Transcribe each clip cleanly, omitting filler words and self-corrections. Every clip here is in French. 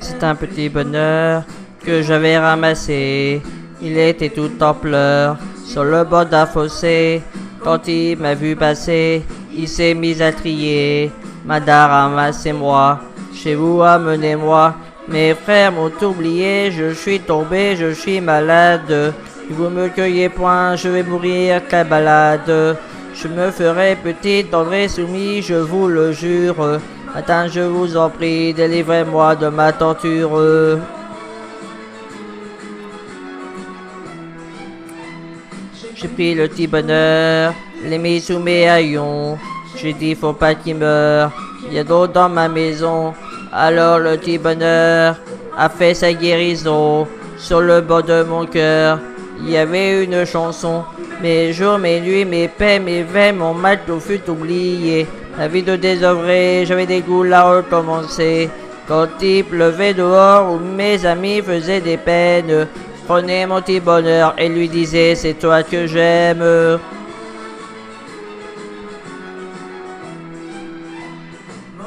C'est un petit bonheur que j'avais ramassé. Il était tout en pleurs sur le bord d'un fossé. Quand il m'a vu passer, il s'est mis à crier. Madame, ramassez-moi, chez vous, amenez-moi. Mes frères m'ont oublié, je suis tombé, je suis malade. Si vous me cueillez point, je vais mourir qu'à balade. Je me ferai petit, tendre et soumis, je vous le jure. Attends, je vous en prie, délivrez-moi de ma torture. J'ai pris le petit bonheur, l'ai mis sous mes haillons. J'ai dit faut pas qu'il meure, il y a d'autres dans ma maison. Alors le petit bonheur a fait sa guérison. Sur le bord de mon cœur, il y avait une chanson. Mes jours, mes nuits, mes peines, mes veines, mon mal, tout fut oublié. La vie de désœuvré, j'avais des goûts à recommencer. Quand il pleuvait dehors, où mes amis faisaient des peines, prenez mon petit bonheur et lui disait c'est toi que j'aime.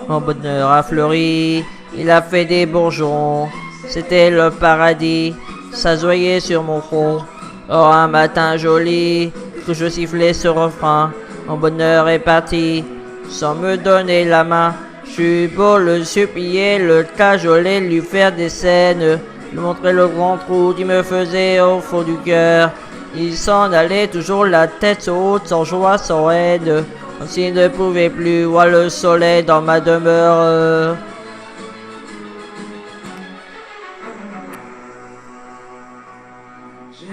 Mon bonheur a fleuri, il a fait des bourgeons, c'était le paradis, ça se voyait sur mon front. Or un matin joli, que je sifflais ce refrain, mon bonheur est parti, sans me donner la main. J'eus beau le supplier, le cajoler, lui faire des scènes, lui montrer le grand trou qui me faisait au fond du cœur. Il s'en allait toujours la tête haute, sans joie, sans haine, comme s'il ne pouvait plus voir le soleil dans ma demeure.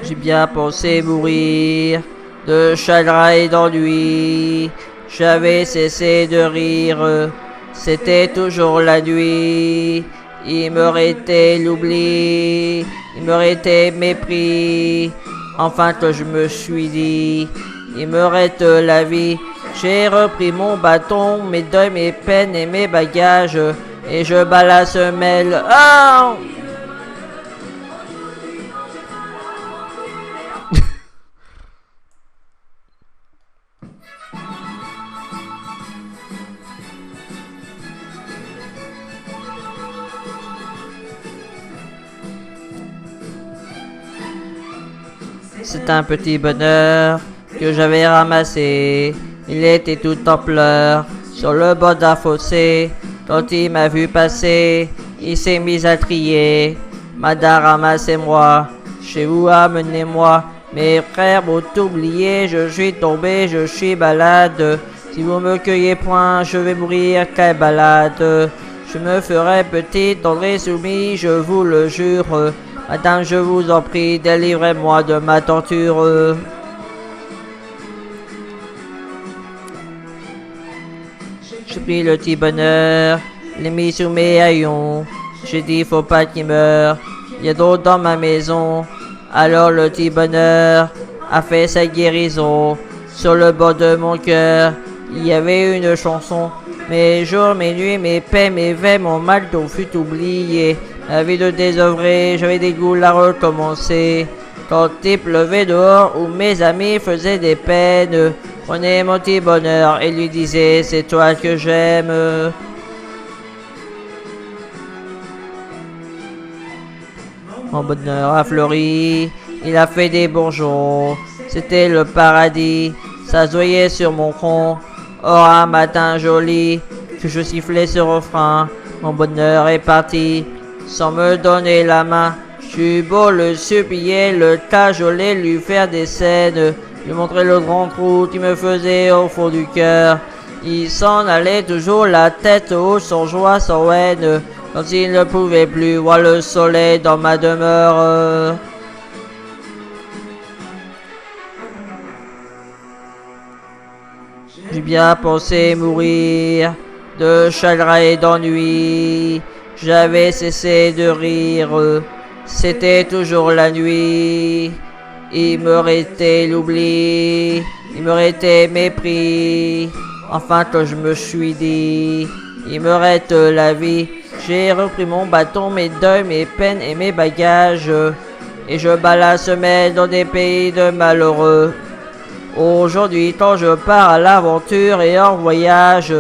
J'ai bien pensé mourir de chagrin et d'ennui. J'avais cessé de rire, c'était toujours la nuit. Il me restait l'oubli, il me restait mépris. Enfin que je me suis dit, il me reste la vie. J'ai repris mon bâton, mes deuils, mes peines et mes bagages, et je bats la semelle. Ah! C'est un petit bonheur que j'avais ramassé. Il était tout en pleurs sur le bord d'un fossé. Quand il m'a vu passer, il s'est mis à crier. Madame, ramassez-moi, chez vous, amenez-moi. Mes frères m'ont oublié, je suis tombé, je suis malade. Si vous me cueillez point, je vais mourir qu'à balade. Je me ferai petit, tendre et soumis, je vous le jure. Madame, je vous en prie, délivrez-moi de ma torture. J'ai pris le petit bonheur, l'ai mis sous mes haillons. J'ai dit faut pas qu'il meure, il y a d'autres dans ma maison. Alors le petit bonheur a fait sa guérison. Sur le bord de mon cœur, il y avait une chanson. Mes jours, mes nuits, mes peines, mes veines, mon mal, tout fut oublié. La vie de désœuvré, j'avais des goûts à recommencer. Quand il pleuvait dehors, où mes amis faisaient des peines, prenez mon petit bonheur et lui disait c'est toi que j'aime. Mon bonheur a fleuri, il a fait des bourgeons, c'était le paradis, ça se voyait sur mon front. Or un matin joli, que je sifflais ce refrain, mon bonheur est parti, sans me donner la main. J'eus beau le supplier, le cajoler, lui faire des scènes, lui montrer le grand trou qui me faisait au fond du cœur. Il s'en allait toujours la tête haute, sans joie, sans haine, comme s'il ne pouvait plus voir le soleil dans ma demeure. J'ai bien pensé mourir de chagrin et d'ennui. J'avais cessé de rire, c'était toujours la nuit. Il me restait l'oubli, il me restait mépris. Enfin que je me suis dit, il me reste la vie. J'ai repris mon bâton, mes deuils, mes peines et mes bagages, et je bats la semelle dans des pays de malheureux. Aujourd'hui, quand je pars à l'aventure et en voyage,